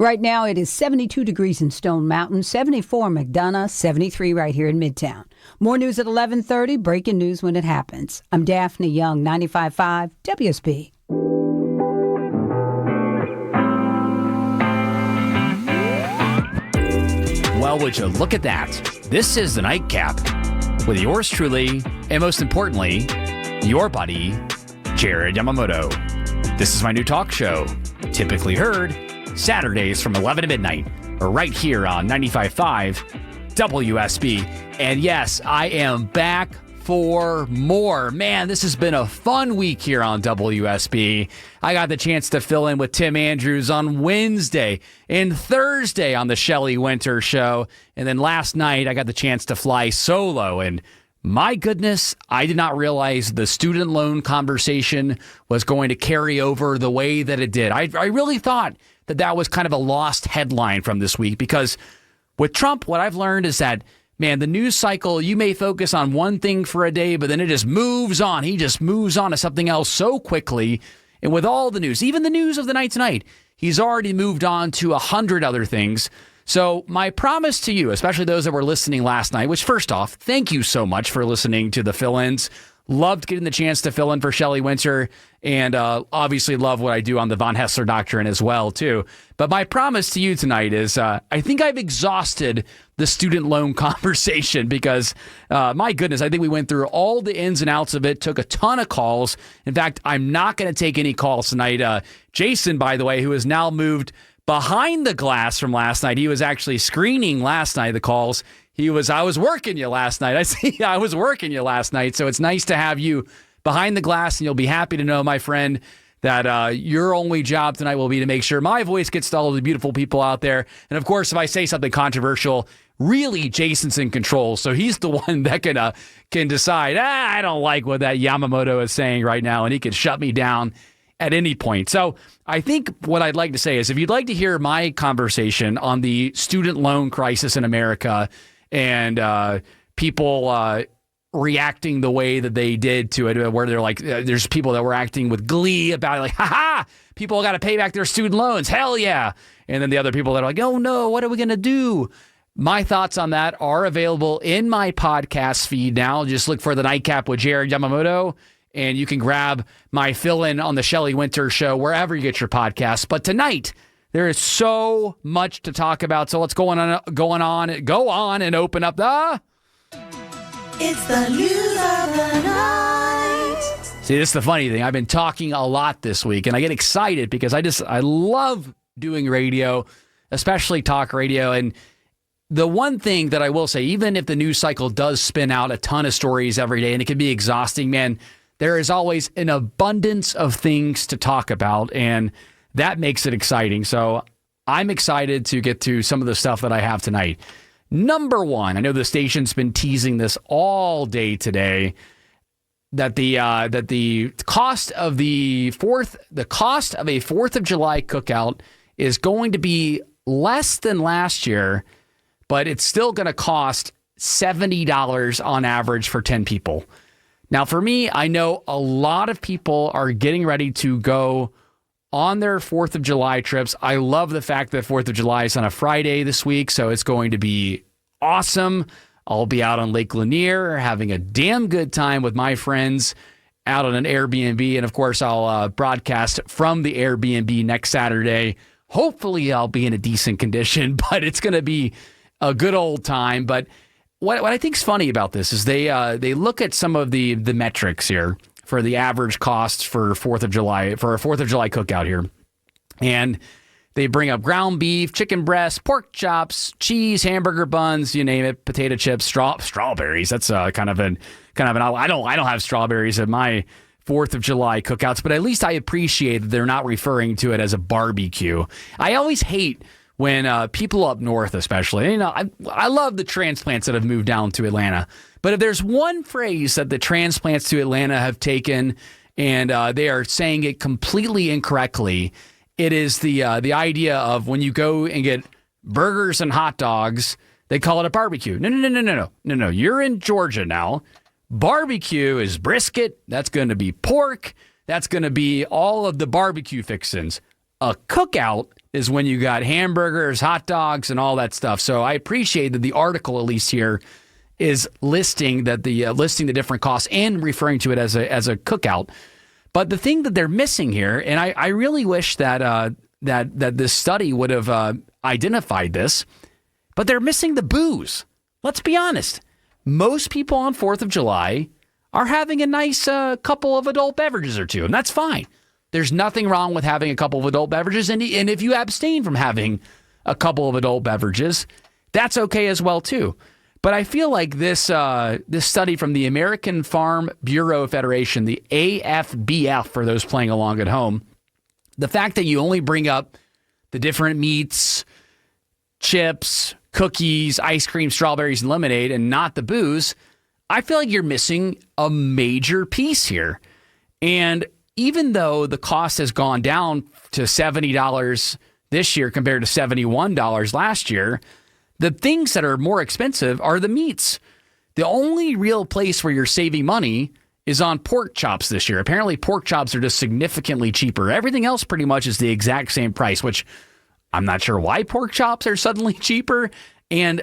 Right now, it is 72 degrees in Stone Mountain, 74 in McDonough, 73 right here in Midtown. More news at 11:30, breaking news when it happens. I'm Daphne Young, 95.5 WSB. Well, would you look at that? This is the Nightcap with yours truly, and most importantly, your buddy, Jared Yamamoto. This is my new talk show, typically heard Saturdays from 11 to midnight, right here on 95.5 WSB. And yes, I am back for more. Man, this has been a fun week here on WSB. I got the chance to fill in with Tim Andrews on Wednesday and Thursday on the Shelley Wynter Show. And then last night, I got the chance to fly solo. And my goodness, I did not realize the student loan conversation was going to carry over the way that it did. I really thought that was kind of a lost headline from this week, because with Trump, what I've learned is that, man, the news cycle, you may focus on one thing for a day, but then it just moves on. He just moves on to something else so quickly. And with all the news, even the news of the night tonight, he's already moved on to 100 other things. So my promise to you, especially those that were listening last night, which first off, thank you so much for listening to the fill-ins. Loved getting the chance to fill in for Shelley Wynter, and obviously love what I do on the Von Haessler Doctrine as well, too. But my promise to you tonight is I think I've exhausted the student loan conversation, because, my goodness, I think we went through all the ins and outs of it, took a ton of calls. In fact, I'm not going to take any calls tonight. Jason, by the way, who has now moved behind the glass from last night, he was actually screening last night the calls. I was working you last night. I was working you last night. So it's nice to have you behind the glass, and you'll be happy to know, my friend, that your only job tonight will be to make sure my voice gets to all of the beautiful people out there. And of course, if I say something controversial, really Jason's in control. So he's the one that can decide, I don't like what that Yamamoto is saying right now, and he can shut me down at any point. So I think what I'd like to say is, if you'd like to hear my conversation on the student loan crisis in America, and people reacting the way that they did to it, where they're like, there's people that were acting with glee about it, like, ha, people got to pay back their student loans, hell yeah. And then the other people that are like, oh no, what are we going to do? My thoughts on that are available in my podcast feed now. Just look for the Nightcap with Jared Yamamoto, and you can grab my fill-in on the Shelley Wynter Show wherever you get your podcasts. But tonight, there is so much to talk about. So let's go on and open up the... It's the news of the night. See, this is the funny thing. I've been talking a lot this week, and I get excited because I love doing radio, especially talk radio. And the one thing that I will say, even if the news cycle does spin out a ton of stories every day, and it can be exhausting, man, there is always an abundance of things to talk about, and that makes it exciting. So I'm excited to get to some of the stuff that I have tonight. Number one, I know the station's been teasing this all day today, that the cost of a 4th of July cookout is going to be less than last year, but it's still going to cost $70 on average for 10 people. Now, for me, I know a lot of people are getting ready to go on their 4th of July trips. I love the fact that 4th of July is on a Friday this week, so it's going to be awesome. I'll be out on Lake Lanier having a damn good time with my friends out on an Airbnb, and of course, I'll broadcast from the Airbnb next Saturday. Hopefully, I'll be in a decent condition, but it's going to be a good old time. But what I think is funny about this is they look at some of the metrics here for the average costs for a 4th of July cookout here. And they bring up ground beef, chicken breasts, pork chops, cheese, hamburger buns, you name it, potato chips, strawberries. That's kind of an I don't have strawberries at my 4th of July cookouts, but at least I appreciate that they're not referring to it as a barbecue. I always hate when people up north, especially, I love the transplants that have moved down to Atlanta. But if there's one phrase that the transplants to Atlanta have taken, and they are saying it completely incorrectly, it is the idea of when you go and get burgers and hot dogs, they call it a barbecue. No. You're in Georgia now. Barbecue is brisket. That's going to be pork. That's going to be all of the barbecue fixins. A cookout is when you got hamburgers, hot dogs, and all that stuff. So I appreciate that the article, at least here, is listing the different costs and referring to it as a cookout. But the thing that they're missing here, and I really wish that this study would have identified this, but they're missing the booze. Let's be honest. Most people on 4th of July are having a nice couple of adult beverages or two, and that's fine. There's nothing wrong with having a couple of adult beverages, and if you abstain from having a couple of adult beverages, that's okay as well too. But I feel like this study from the American Farm Bureau Federation, the AFBF, for those playing along at home, the fact that you only bring up the different meats, chips, cookies, ice cream, strawberries, and lemonade, and not the booze, I feel like you're missing a major piece here. And even though the cost has gone down to $70 this year compared to $71 last year, the things that are more expensive are the meats. The only real place where you're saving money is on pork chops this year. Apparently, pork chops are just significantly cheaper. Everything else pretty much is the exact same price, which I'm not sure why pork chops are suddenly cheaper. And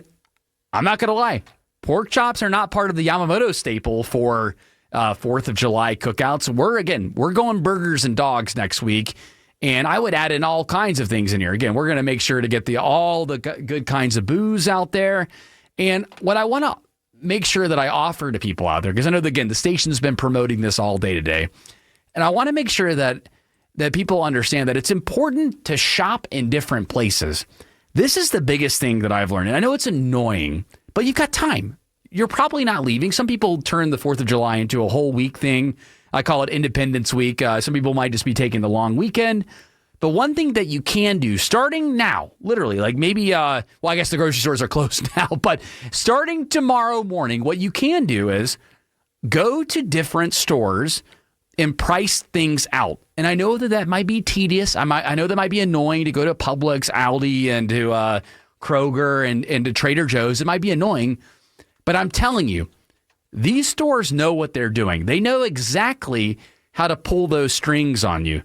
I'm not going to lie, pork chops are not part of the Yamamoto staple for 4th of July cookouts. We're going burgers and dogs next week. And I would add in all kinds of things in here. Again, we're going to make sure to get all the good kinds of booze out there. And what I want to make sure that I offer to people out there, because I know, again, the station's been promoting this all day today. And I want to make sure that people understand that it's important to shop in different places. This is the biggest thing that I've learned. And I know it's annoying, but you've got time. You're probably not leaving. Some people turn the 4th of July into a whole week thing. I call it Independence Week. Some people might just be taking the long weekend. But one thing that you can do, starting now, literally, like maybe, I guess the grocery stores are closed now, but starting tomorrow morning, what you can do is go to different stores and price things out. And I know that might be tedious. I know that might be annoying to go to Publix, Aldi, and to Kroger and to Trader Joe's. It might be annoying, but I'm telling you, these stores know what they're doing. They know exactly how to pull those strings on you.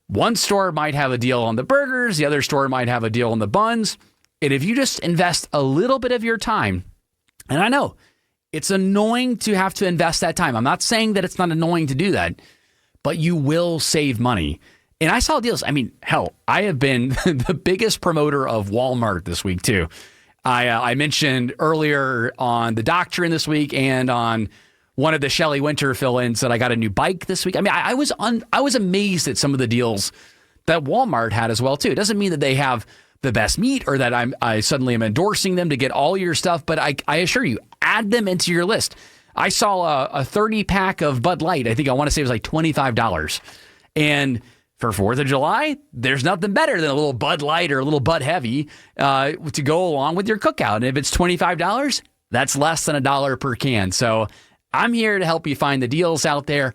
One store might have a deal on the burgers. The other store might have a deal on the buns. And if you just invest a little bit of your time, and I know it's annoying to have to invest that time. I'm not saying that it's not annoying to do that, but you will save money. And I saw deals. I mean, hell, I have been the biggest promoter of Walmart this week too. I mentioned earlier on the Doctrine this week and on one of the Shelley Wynter fill-ins that I got a new bike this week. I mean, I was amazed at some of the deals that Walmart had as well too. It doesn't mean that they have the best meat or that I suddenly am endorsing them to get all your stuff, but I assure you, add them into your list. I saw a 30-pack of Bud Light. I think I want to say it was like $25. And for 4th of July, there's nothing better than a little Bud Light or a little Bud Heavy to go along with your cookout. And if it's $25, that's less than $1 per can. So I'm here to help you find the deals out there.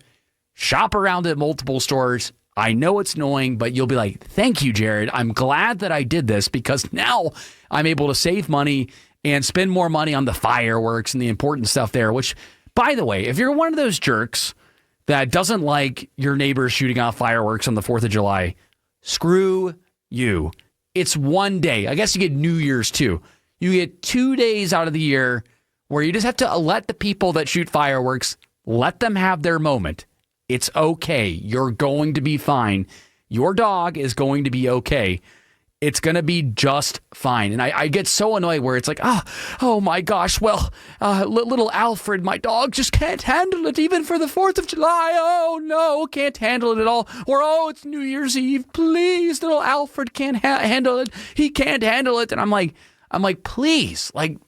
Shop around at multiple stores. I know it's annoying, but you'll be like, thank you, Jared. I'm glad that I did this because now I'm able to save money and spend more money on the fireworks and the important stuff there, which, by the way, if you're one of those jerks that doesn't like your neighbors shooting off fireworks on the 4th of July, screw you. It's one day. I guess you get New Year's too. You get 2 days out of the year where you just have to let the people that shoot fireworks, let them have their moment. It's okay. You're going to be fine. Your dog is going to be okay. It's going to be just fine. And I get so annoyed where it's like, oh my gosh, well, little Alfred, my dog, just can't handle it even for the 4th of July. Oh no, can't handle it at all. Or, oh, it's New Year's Eve. Please, little Alfred can't handle it. He can't handle it. And I'm like, please, like,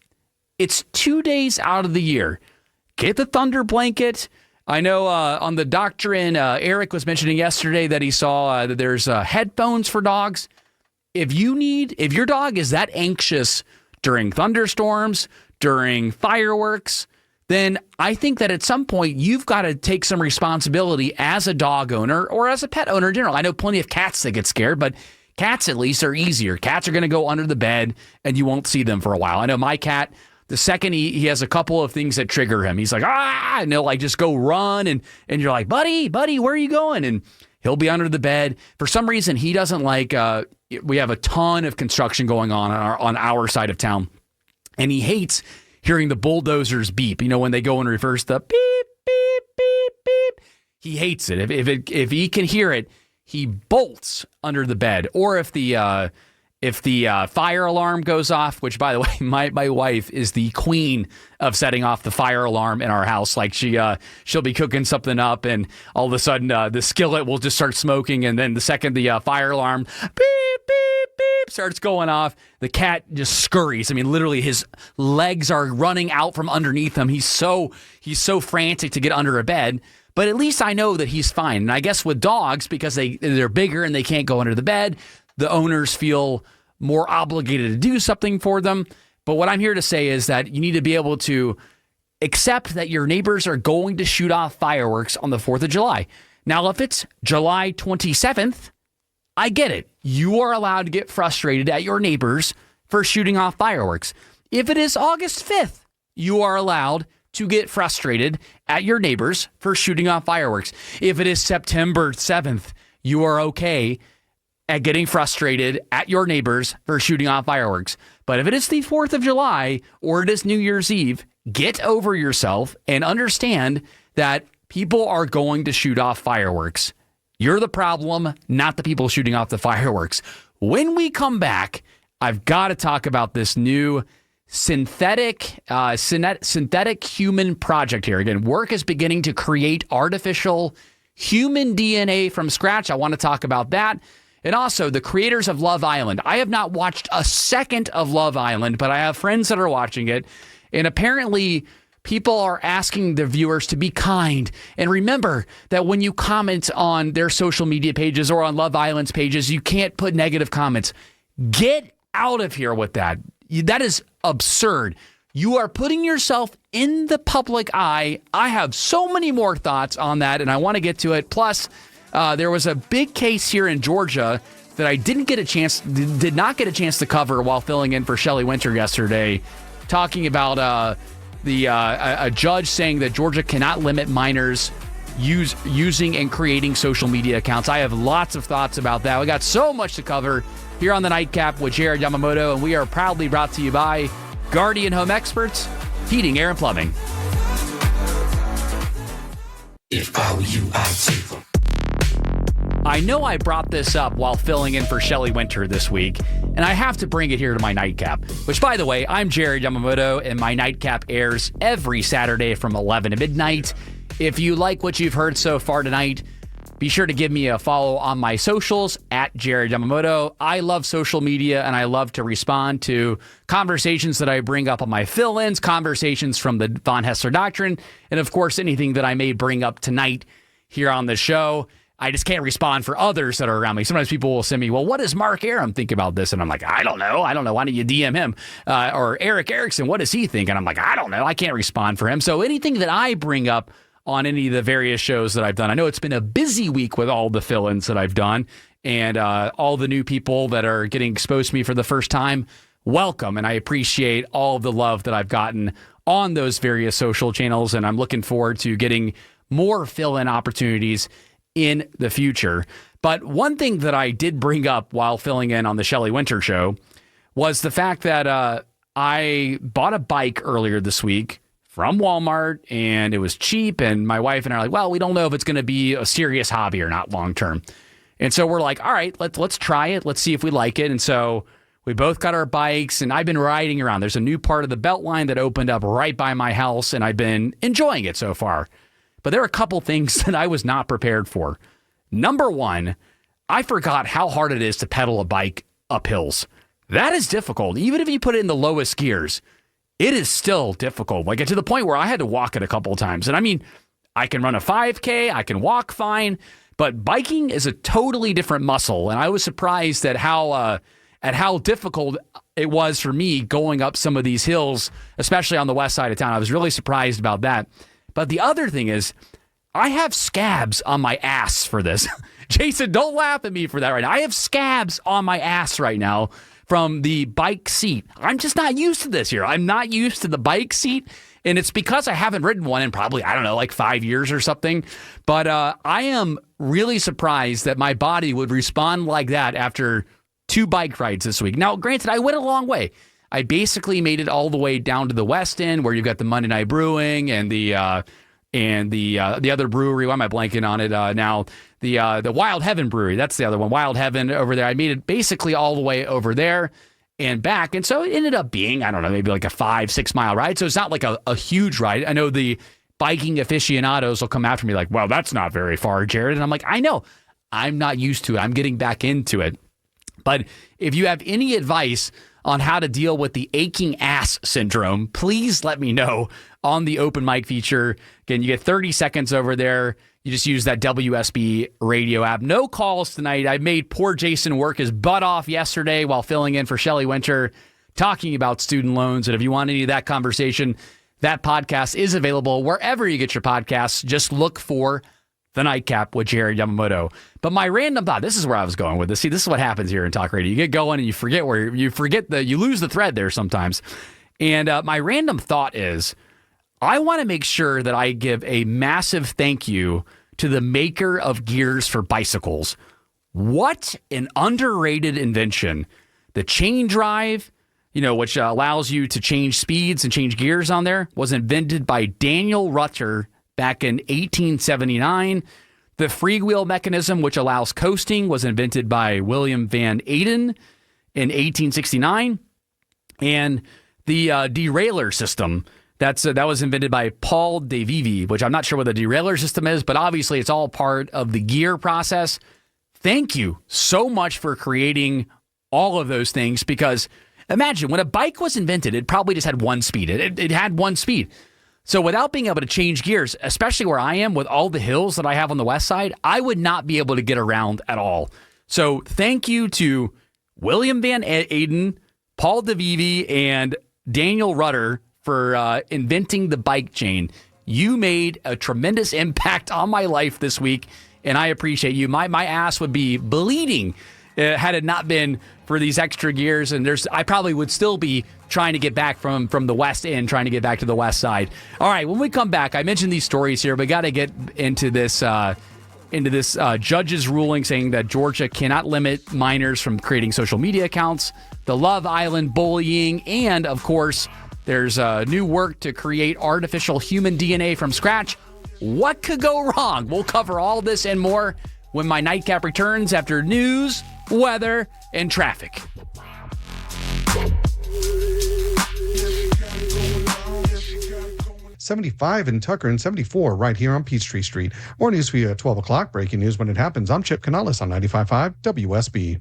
it's 2 days out of the year. Get the thunder blanket. I know on the Doctrine, Eric was mentioning yesterday that he saw that there's headphones for dogs. If your dog is that anxious during thunderstorms, during fireworks, then I think that at some point you've got to take some responsibility as a dog owner or as a pet owner in general. I know plenty of cats that get scared, but cats at least are easier. Cats are going to go under the bed and you won't see them for a while. I know my cat, the second he has a couple of things that trigger him, he's like, and they'll like just go run and you're like, buddy, where are you going? And He'll be under the bed. For some reason, he doesn't like, we have a ton of construction going on our side of town. And he hates hearing the bulldozers beep. You know, when they go and reverse the beep, beep, beep, beep. He hates it. If he can hear it, he bolts under the bed. Or if the fire alarm goes off, which, by the way, my wife is the queen of setting off the fire alarm in our house. Like she'll be cooking something up, and all of a sudden the skillet will just start smoking, and then the second the fire alarm beep beep beep starts going off, the cat just scurries. I mean, literally, his legs are running out from underneath him. He's so frantic to get under a bed. But at least I know that he's fine. And I guess with dogs, because they're bigger and they can't go under the bed, the owners feel more obligated to do something for them. But what I'm here to say is that you need to be able to accept that your neighbors are going to shoot off fireworks on the 4th of July. Now, if it's July 27th, I get it. You are allowed to get frustrated at your neighbors for shooting off fireworks. If it is August 5th, you are allowed to get frustrated at your neighbors for shooting off fireworks. If it is September 7th, you are okay at getting frustrated at your neighbors for shooting off fireworks. But if it is the 4th of July or it is New Year's Eve, get over yourself and understand that people are going to shoot off fireworks. You're the problem, not the people shooting off the fireworks. When we come back, I've got to talk about this new synthetic human project here. Again, work is beginning to create artificial human DNA from scratch. I want to talk about that. And also the creators of Love Island. I have not watched a second of Love Island, but I have friends that are watching it. And apparently people are asking the viewers to be kind. And remember that when you comment on their social media pages or on Love Island's pages, you can't put negative comments. Get out of here with that. That is absurd. You are putting yourself in the public eye. I have so many more thoughts on that, and I want to get to it. Plus, there was a big case here in Georgia that I did not get a chance to cover while filling in for Shelley Wynter yesterday, talking about a judge saying that Georgia cannot limit minors using and creating social media accounts. I have lots of thoughts about that. We got so much to cover here on the Nightcap with Jared Yamamoto, and we are proudly brought to you by Guardian Home Experts, Heating, Air, and Plumbing. If I were you, I'd take them. I know I brought this up while filling in for Shelley Wynter this week, and I have to bring it here to my Nightcap, which, by the way, I'm Jared Yamamoto, and my Nightcap airs every Saturday from 11 to midnight. If you like what you've heard so far tonight, be sure to give me a follow on my socials at Jared Yamamoto. I love social media, and I love to respond to conversations that I bring up on my fill-ins, conversations from the Haessler Doctrine, and, of course, anything that I may bring up tonight here on the show. I just can't respond for others that are around me. Sometimes people will send me, well, what does Mark Aram think about this? And I'm like, I don't know. Why don't you DM him? Or Eric Erickson, what does he think? And I'm like, I don't know. I can't respond for him. So anything that I bring up on any of the various shows that I've done, I know it's been a busy week with all the fill-ins that I've done and all the new people that are getting exposed to me for the first time. Welcome. And I appreciate all of the love that I've gotten on those various social channels. And I'm looking forward to getting more fill-in opportunities in the future. But one thing that I did bring up while filling in on the Shelley Wynter Show was the fact that I bought a bike earlier this week from Walmart, and it was cheap, and my wife and I are like, well, we don't know if it's going to be a serious hobby or not long term. And so we're like, all right, let's try it. Let's see if we like it. And so we both got our bikes, and I've been riding around. There's a new part of the Beltline that opened up right by my house, and I've been enjoying it so far. But there are a couple things that I was not prepared for. Number one, I forgot how hard it is to pedal a bike up hills. That is difficult. Even if you put it in the lowest gears, it is still difficult. Like, to the point where I had to walk it a couple of times. And I mean, I can run a 5K, I can walk fine, but biking is a totally different muscle. And I was surprised at how difficult it was for me going up some of these hills, especially on the west side of town. I was really surprised about that. But the other thing is, I have scabs on my ass for this. Jason, don't laugh at me for that right now. I have scabs on my ass right now from the bike seat. I'm just not used to this here. I'm not used to the bike seat And it's because I haven't ridden one in probably, I don't know, like 5 years or something. But I am really surprised that my body would respond like that after 2 bike rides this week. Now, granted, I went a long way. I basically made it all the way down to the West End where you've got the Monday Night Brewing and the other brewery. Why am I blanking on it now? The Wild Heaven Brewery. That's the other one. Wild Heaven over there. I made it basically all the way over there and back. And so it ended up being, I don't know, maybe like a 5-6 mile ride. So it's not like a huge ride. I know the biking aficionados will come after me like, well, that's not very far, Jared. And I'm like, I know. I'm not used to it. I'm getting back into it. But if you have any advice on how to deal with the aching ass syndrome, please let me know on the open mic feature. Again, you get 30 seconds over there. You just use that WSB radio app. No calls tonight. I made poor Jason work his butt off yesterday while filling in for Shelley Wynter, talking about student loans. And if you want any of that conversation, that podcast is available wherever you get your podcasts. Just look for The Nightcap with Jared Yamamoto. But my random thought, this is where I was going with this. See, this is what happens here in talk radio. You get going and you forget you lose the thread there sometimes. And my random thought is, I want to make sure that I give a massive thank you to the maker of gears for bicycles. What an underrated invention. The chain drive, which allows you to change speeds and change gears on there, was invented by Daniel Rutter back in 1879. The freewheel mechanism, which allows coasting, was invented by William Van Eyden in 1869. And the derailleur system, that was invented by Paul de Vivi, which I'm not sure what the derailleur system is, but obviously it's all part of the gear process. Thank you so much for creating all of those things, because imagine when a bike was invented, it probably just had one speed. It had one speed. So without being able to change gears, especially where I am with all the hills that I have on the west side, I would not be able to get around at all. So thank you to William Van Eyden, Paul de Vivi, and Daniel Rutter for inventing the bike chain. You made a tremendous impact on my life this week, and I appreciate you. My ass would be bleeding had it not been for these extra gears, and I probably would still be trying to get back from the West End, trying to get back to the West Side. All right, when we come back, I mentioned these stories here. We got to get into this judge's ruling saying that Georgia cannot limit minors from creating social media accounts, the Love Island bullying, and, of course, there's new work to create artificial human DNA from scratch. What could go wrong? We'll cover all this and more when my nightcap returns after news, weather, and traffic. .75 in Tucker and 74 right here on Peachtree Street. More news for you at 12 o'clock. Breaking news when it happens. I'm Chip Canales on 95.5 WSB.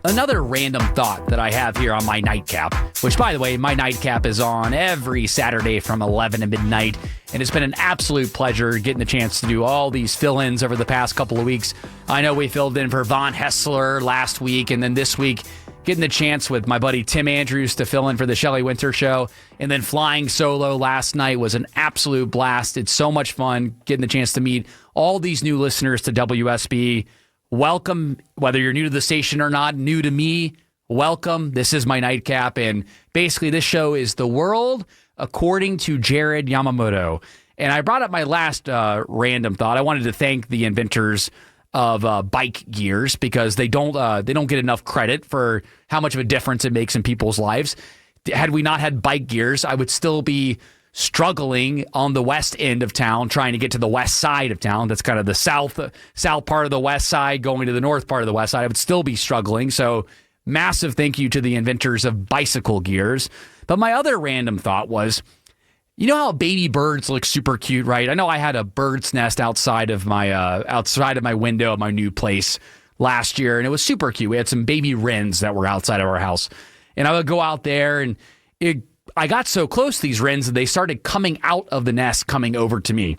Another random thought that I have here on my nightcap, which, by the way, my nightcap is on every Saturday from 11 to midnight, and it's been an absolute pleasure getting the chance to do all these fill-ins over the past couple of weeks. I know we filled in for Von Haessler last week, and then this week, getting the chance with my buddy Tim Andrews to fill in for the Shelley Wynter Show, and then flying solo last night was an absolute blast. It's so much fun getting the chance to meet all these new listeners to WSB. Welcome, whether you're new to the station or not, new to me, welcome. This is my nightcap, and basically this show is the world according to Jared Yamamoto. And I brought up my last random thought. I wanted to thank the inventors of bike gears, because they don't get enough credit for how much of a difference it makes in people's lives. Had we not had bike gears, I would still be struggling on the west end of town, trying to get to the west side of town. That's kind of the south part of the west side, going to the north part of the west side. I would still be struggling. So massive thank you to the inventors of bicycle gears. But my other random thought was, you know how baby birds look super cute, right? I know I had a bird's nest outside of my window of my new place last year, and it was super cute. We had some baby wrens that were outside of our house, and I would go out there, and I got so close to these wrens that they started coming out of the nest, coming over to me.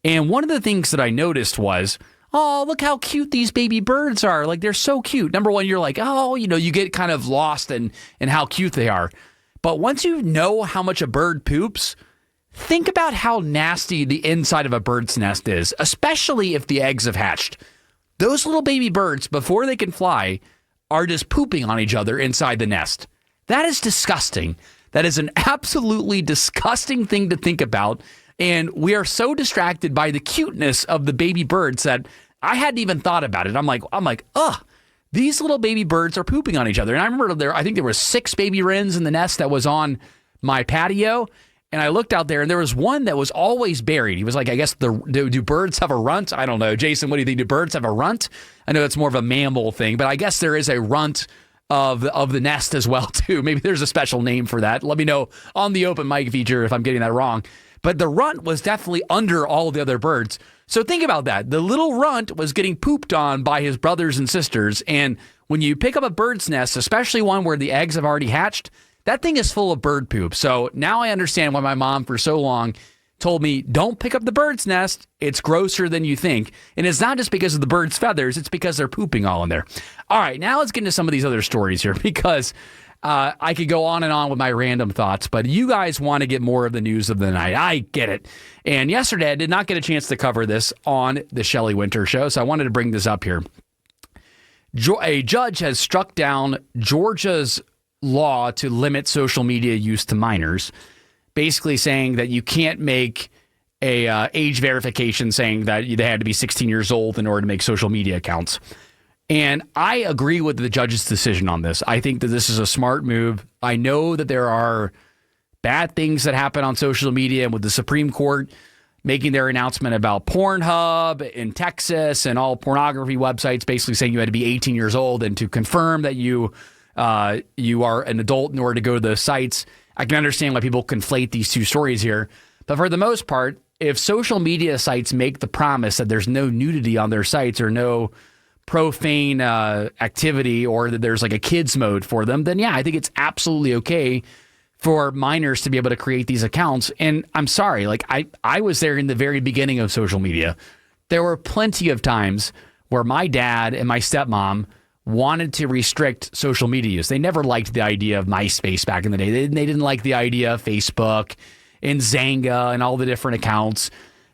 And one of the things that I noticed was, oh, look how cute these baby birds are. Like, they're so cute. Number one, you're like, oh, you get kind of lost in how cute they are. But once you know how much a bird poops, think about how nasty the inside of a bird's nest is, especially if the eggs have hatched. Those little baby birds, before they can fly, are just pooping on each other inside the nest. That is disgusting. That is an absolutely disgusting thing to think about. And we are so distracted by the cuteness of the baby birds that I hadn't even thought about it. I'm like, ugh, these little baby birds are pooping on each other. And I remember I think there were 6 baby wrens in the nest that was on my patio. And I looked out there, and there was one that was always buried. He was like, I guess, do birds have a runt? I don't know. Jason, what do you think? Do birds have a runt? I know that's more of a mammal thing, but I guess there is a runt of the nest as well, too. Maybe there's a special name for that. Let me know on the open mic feature if I'm getting that wrong. But the runt was definitely under all the other birds. So think about that. The little runt was getting pooped on by his brothers and sisters. And when you pick up a bird's nest, especially one where the eggs have already hatched, that thing is full of bird poop. So now I understand why my mom for so long told me, don't pick up the bird's nest. It's grosser than you think. And it's not just because of the bird's feathers. It's because they're pooping all in there. All right, now let's get into some of these other stories here because I could go on and on with my random thoughts, but you guys want to get more of the news of the night. I get it. And yesterday, I did not get a chance to cover this on the Shelley Wynter Show, so I wanted to bring this up here. A judge has struck down Georgia's law to limit social media use to minors, basically saying that you can't make a age verification saying that they had to be 16 years old in order to make social media accounts. And I agree with the judge's decision on this. I think that this is a smart move. I know that there are bad things that happen on social media, and with the Supreme Court making their announcement about Pornhub in Texas and all pornography websites basically saying you had to be 18 years old and to confirm that you are an adult in order to go to those sites. I can understand why people conflate these two stories here. But for the most part, if social media sites make the promise that there's no nudity on their sites or no profane activity or that there's like a kids mode for them, then yeah, I think it's absolutely okay for minors to be able to create these accounts. And I'm sorry, like I was there in the very beginning of social media. There were plenty of times where my dad and my stepmom wanted to restrict social media use. They never liked the idea of MySpace back in the day. They didn't like the idea of Facebook and Zanga and all the different accounts.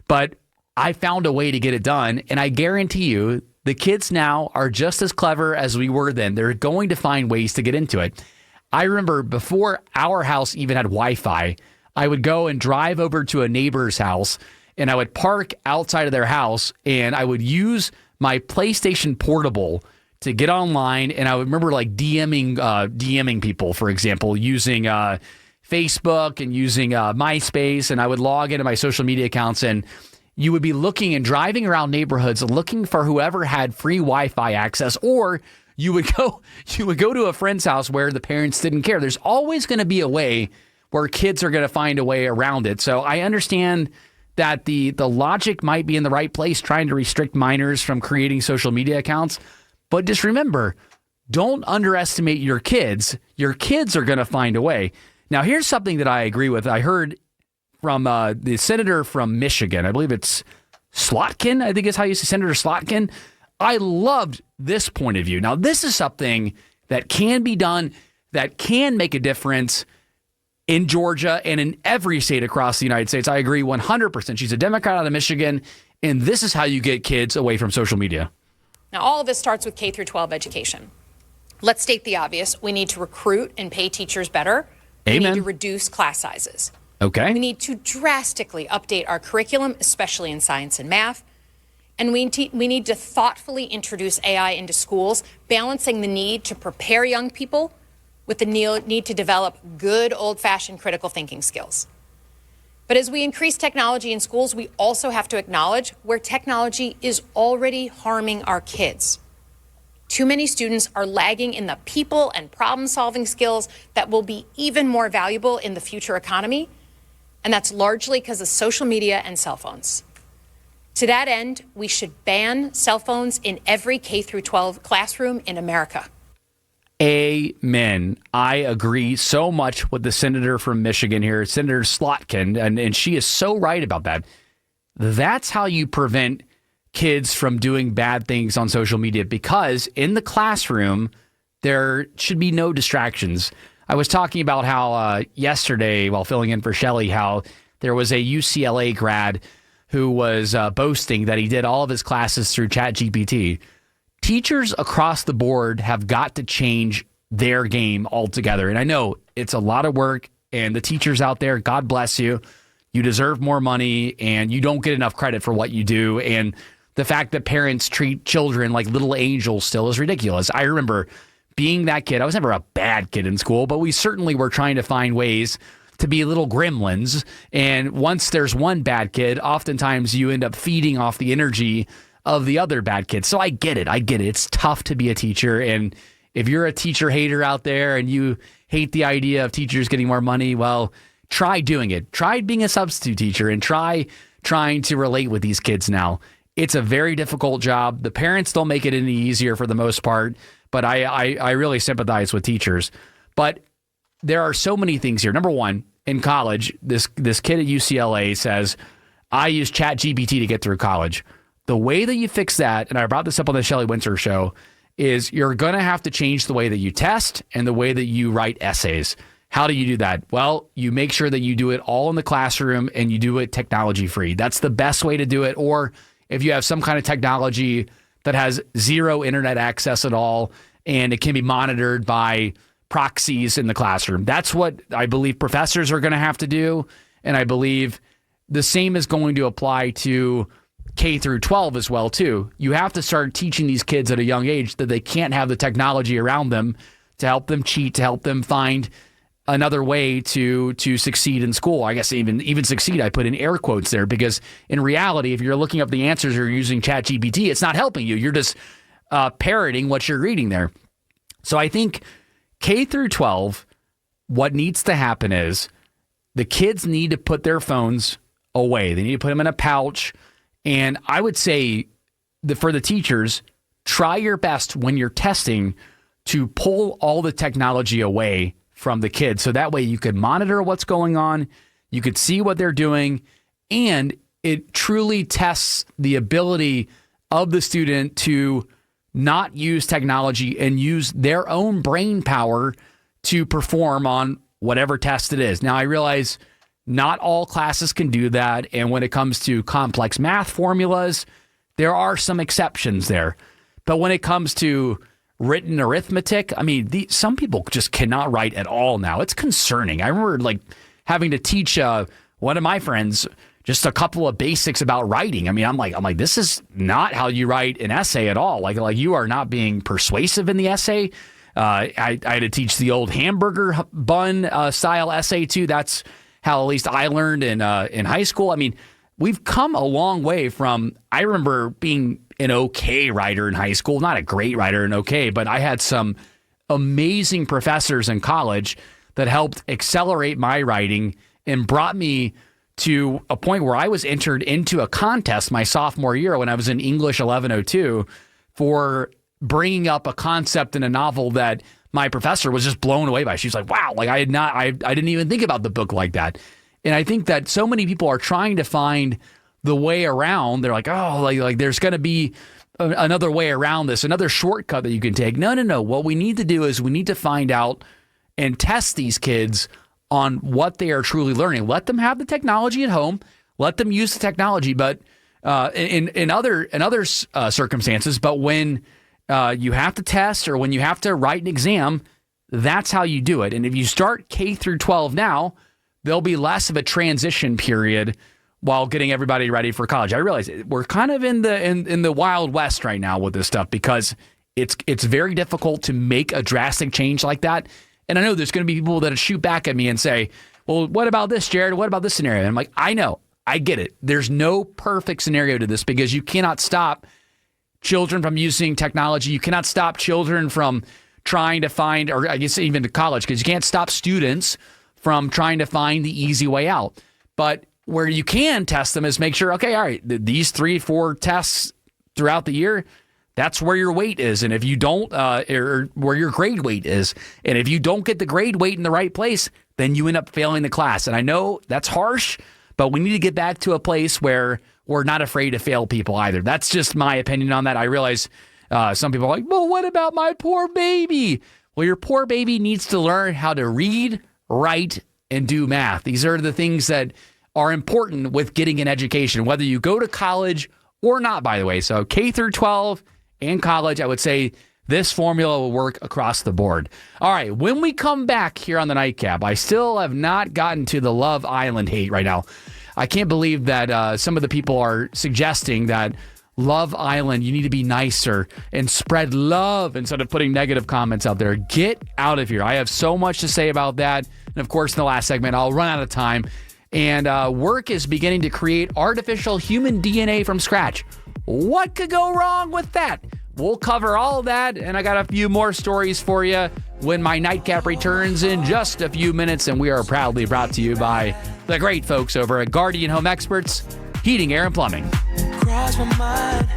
But I found a way to get it done. And I guarantee you, the kids now are just as clever as we were then. They're going to find ways to get into it. I remember before our house even had Wi-Fi, I would go and drive over to a neighbor's house and I would park outside of their house and I would use my PlayStation Portable to get online, and I would remember like DMing people, for example, using Facebook and using MySpace, and I would log into my social media accounts, and you would be looking and driving around neighborhoods looking for whoever had free Wi-Fi access, or you would go to a friend's house where the parents didn't care. There's always going to be a way where kids are going to find a way around it. So I understand that the logic might be in the right place, trying to restrict minors from creating social media accounts. But just remember, don't underestimate your kids. Your kids are going to find a way. Now, here's something that I agree with. I heard from the senator from Michigan. I believe it's Slotkin, I think is how you say Senator Slotkin. I loved this point of view. Now, this is something that can be done, that can make a difference in Georgia and in every state across the United States. I agree 100%. She's a Democrat out of Michigan, and this is how you get kids away from social media. Now, all of this starts with K through 12 education. Let's state the obvious. We need to recruit and pay teachers better. Amen. We need to reduce class sizes. Okay. We need to drastically update our curriculum, especially in science and math. And we need to thoughtfully introduce AI into schools, balancing the need to prepare young people with the need to develop good old-fashioned critical thinking skills. But as we increase technology in schools, we also have to acknowledge where technology is already harming our kids. Too many students are lagging in the people and problem-solving skills that will be even more valuable in the future economy, and that's largely because of social media and cell phones. To that end, we should ban cell phones in every K through 12 classroom in America. Amen. I agree so much with the senator from Michigan here, Senator Slotkin, and she is so right about that. That's how you prevent kids from doing bad things on social media, because in the classroom, there should be no distractions. I was talking about how yesterday, while filling in for Shelley, how there was a UCLA grad who was boasting that he did all of his classes through ChatGPT. Teachers across the board have got to change their game altogether. And I know it's a lot of work, and the teachers out there, God bless you. You deserve more money, and you don't get enough credit for what you do. And the fact that parents treat children like little angels still is ridiculous. I remember being that kid. I was never a bad kid in school, but we certainly were trying to find ways to be little gremlins. And once there's one bad kid, oftentimes you end up feeding off the energy of the other bad kids. So I get it. It's tough to be a teacher. And if you're a teacher hater out there and you hate the idea of teachers getting more money, well, try doing it. Try being a substitute teacher and trying to relate with these kids now. It's a very difficult job. The parents don't make it any easier for the most part, but I really sympathize with teachers. But there are so many things here. Number one, in college, this kid at UCLA says, I use ChatGPT to get through college. The way that you fix that, and I brought this up on the Shelley Wynter Show, is you're going to have to change the way that you test and the way that you write essays. How do you do that? Well, you make sure that you do it all in the classroom and you do it technology free. That's the best way to do it. Or if you have some kind of technology that has zero internet access at all and it can be monitored by proxies in the classroom. That's what I believe professors are going to have to do. And I believe the same is going to apply to K through 12 as well, too. You have to start teaching these kids at a young age that they can't have the technology around them to help them cheat, to help them find another way to succeed in school. I guess even succeed, I put in air quotes there, because in reality, if you're looking up the answers or you're using ChatGPT, it's not helping you. You're just parroting what you're reading there. So I think K through 12, what needs to happen is the kids need to put their phones away. They need to put them in a pouch. And I would say for the teachers, try your best when you're testing to pull all the technology away from the kids. So that way you could monitor what's going on, you could see what they're doing, and it truly tests the ability of the student to not use technology and use their own brain power to perform on whatever test it is. Now, I realize not all classes can do that. And when it comes to complex math formulas, there are some exceptions there. But when it comes to written arithmetic, I mean, some people just cannot write at all now. It's concerning. I remember having to teach one of my friends just a couple of basics about writing. I mean, I'm like, this is not how you write an essay at all. Like you are not being persuasive in the essay. I had to teach the old hamburger bun style essay too. That's how at least I learned in high school. I mean, we've come a long way from, I remember being an okay writer in high school, not a great writer and okay, but I had some amazing professors in college that helped accelerate my writing and brought me to a point where I was entered into a contest my sophomore year when I was in English 1102 for bringing up a concept in a novel that my professor was just blown away by. She's like, wow, I didn't even think about the book like that. And I think that so many people are trying to find the way around. They're like, oh, like there's going to be another way around this, another shortcut that you can take. No. What we need to do is we need to find out and test these kids on what they are truly learning. Let them have the technology at home. Let them use the technology, but in other circumstances. But when you have to test or when you have to write an exam, that's how you do it. And if you start K through 12 now, there'll be less of a transition period while getting everybody ready for college. I realize we're kind of in the Wild West right now with this stuff because it's very difficult to make a drastic change like that. And I know there's going to be people that shoot back at me and say, well, what about this, Jared? What about this scenario? And I'm like, I know, I get it. There's no perfect scenario to this because you cannot stop children from using technology. You cannot stop children from trying to find, or I guess even to college, because you can't stop students from trying to find the easy way out. But where you can test them is make sure, okay, all right, these 3-4 tests throughout the year, that's where your weight is. And if you don't, or where your grade weight is, and if you don't get the grade weight in the right place, then you end up failing the class. And I know that's harsh, but we need to get back to a place where we're not afraid to fail people either. That's just my opinion on that. I realize some people are like, well, what about my poor baby? Well, your poor baby needs to learn how to read, write, and do math. These are the things that are important with getting an education, whether you go to college or not, by the way. So K through 12 and college, I would say This formula will work across the board. All right, when we come back here on the Nightcap, I still have not gotten to the Love Island hate right now. I can't believe that some of the people are suggesting that Love Island, you need to be nicer and spread love instead of putting negative comments out there. Get out of here. I have so much to say about that. And of course, in the last segment, I'll run out of time. And work is beginning to create artificial human DNA from scratch. What could go wrong with that? We'll cover all of that, and I got a few more stories for you when my Nightcap returns in just a few minutes, and we are proudly brought to you by the great folks over at Guardian Home Experts, Heating, Air, and Plumbing. Cross my mind.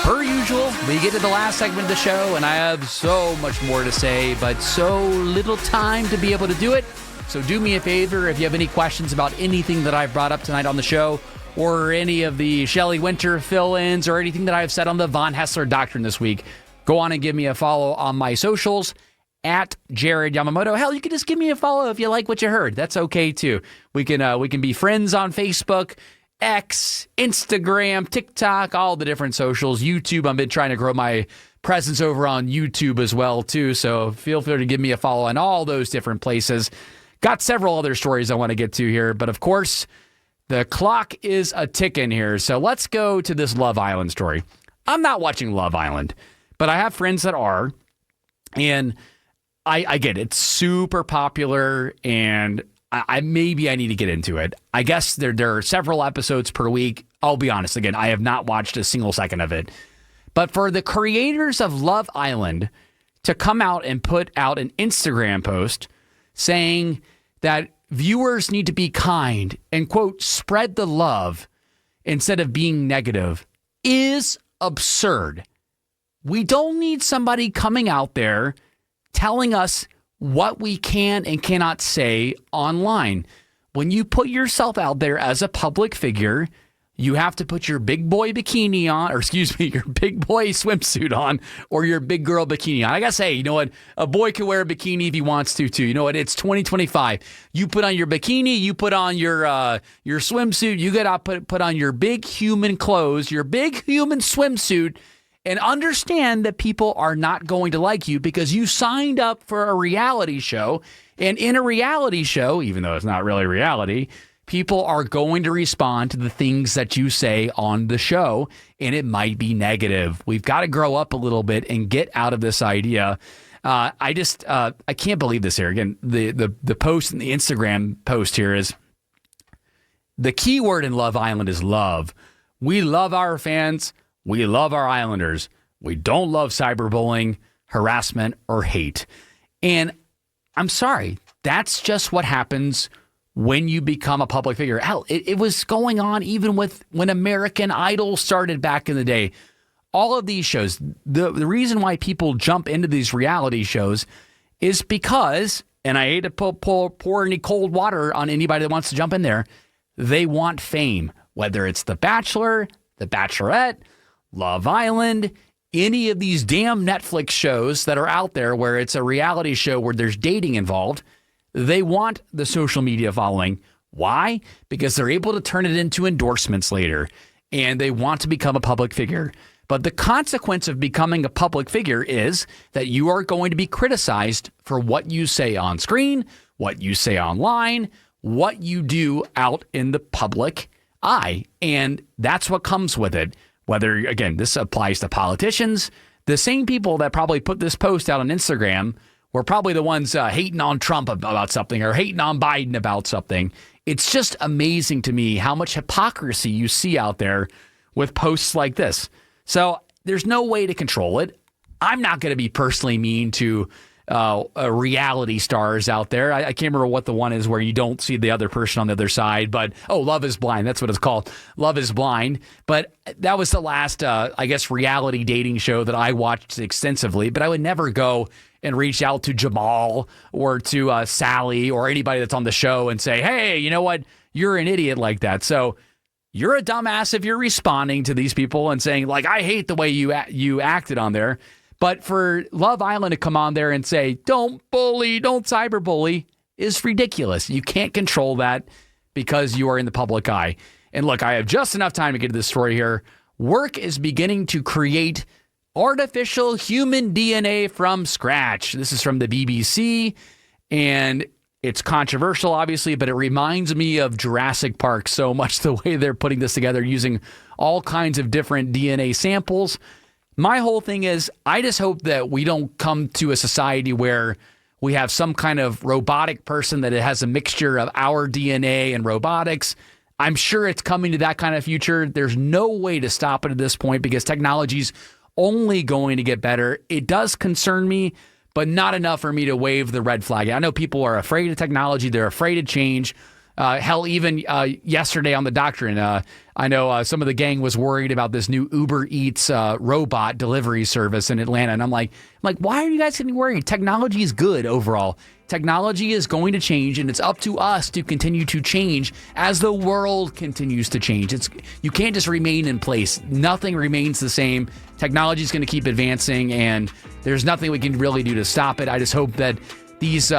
Per usual, we get to the last segment of the show, and I have so much more to say, but so little time to be able to do it. So do me a favor, if you have any questions about anything that I've brought up tonight on the show, or any of the Shelley Wynter fill-ins, or anything that I've said on the Von Haessler Doctrine this week, go on and give me a follow on my socials, at Jared Yamamoto. Hell, you can just give me a follow if you like what you heard. That's okay, too. We can be friends on Facebook, X, Instagram, TikTok, all the different socials. YouTube, I've been trying to grow my presence over on YouTube as well, too. So feel free to give me a follow on all those different places. Got several other stories I want to get to here, but of course, the clock is a ticking here. So let's go to this Love Island story. I'm not watching Love Island, but I have friends that are, and I get it. It's super popular, and I maybe I need to get into it. I guess there are several episodes per week. I'll be honest, again, I have not watched a single second of it. But for the creators of Love Island to come out and put out an Instagram post saying that viewers need to be kind and, quote, spread the love instead of being negative is absurd. We don't need somebody coming out there telling us what we can and cannot say online. When you put yourself out there as a public figure, you have to put your big boy bikini on, or excuse me, your big boy swimsuit on, or your big girl bikini on. I gotta say, you know what? A boy can wear a bikini if he wants to, too. You know what? It's 2025. You put on your bikini, you put on your swimsuit, you gotta put on your big human clothes, your big human swimsuit, and understand that people are not going to like you because you signed up for a reality show. And in a reality show, even though it's not really reality, people are going to respond to the things that you say on the show, and it might be negative. We've got to grow up a little bit and get out of this idea. I can't believe this here. Again, the post in the Instagram post here is, the key word in Love Island is love. We love our fans. We love our Islanders. We don't love cyberbullying, harassment, or hate. And I'm sorry, that's just what happens when you become a public figure. Hell, it was going on even with when American Idol started back in the day. All of these shows, the reason why people jump into these reality shows is because, and I hate to pour any cold water on anybody that wants to jump in there, they want fame. Whether it's The Bachelor, The Bachelorette, Love Island, any of these damn Netflix shows that are out there where it's a reality show where there's dating involved, they want the social media following. Why? Because they're able to turn it into endorsements later, and they want to become a public figure. But the consequence of becoming a public figure is that you are going to be criticized for what you say on screen, what you say online, what you do out in the public eye. And that's what comes with it. Whether, again, this applies to politicians, the same people that probably put this post out on Instagram were probably the ones hating on Trump about something or hating on Biden about something. It's just amazing to me how much hypocrisy you see out there with posts like this. So there's no way to control it. I'm not going to be personally mean to reality stars out there. I can't remember what the one is where you don't see the other person on the other side, but Love is Blind. That's what it's called. Love is Blind. But that was the last, I guess, reality dating show that I watched extensively. But I would never go and reach out to Jamal or to Sally or anybody that's on the show and say, hey, you know what? You're an idiot like that. So you're a dumbass if you're responding to these people and saying, like, I hate the way you acted on there. But for Love Island to come on there and say, don't bully, don't cyberbully, is ridiculous. You can't control that because you are in the public eye. And look, I have just enough time to get to this story here. Work is beginning to create artificial human DNA from scratch. This is from the BBC, and it's controversial, obviously, but it reminds me of Jurassic Park so much, the way they're putting this together using all kinds of different DNA samples. My whole thing is, I just hope that we don't come to a society where we have some kind of robotic person that it has a mixture of our DNA and robotics. I'm sure it's coming to that kind of future. There's no way to stop it at this point because technology's only going to get better. It does concern me, but not enough for me to wave the red flag. I know people are afraid of technology. They're afraid of change. Hell, even yesterday on the Doctrine, I know some of the gang was worried about this new Uber Eats robot delivery service in Atlanta. And I'm like, why are you guys getting worried? Technology is good overall. Technology is going to change, and it's up to us to continue to change as the world continues to change. You can't just remain in place. Nothing remains the same. Technology is going to keep advancing, and there's nothing we can really do to stop it. I just hope that these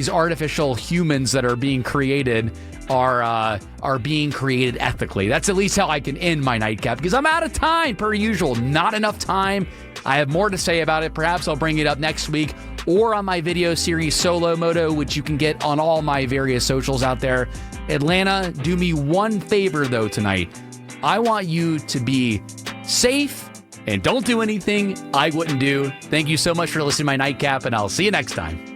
artificial humans that are being created are being created ethically. That's at least how I can end my nightcap, because I'm out of time per usual. Not enough time. I have more to say about it. Perhaps I'll bring it up next week or on my video series Solo Moto, which you can get on all my various socials out there. Atlanta, do me one favor though tonight. I want you to be safe and don't do anything I wouldn't do. Thank you so much for listening to my nightcap, and I'll see you next time.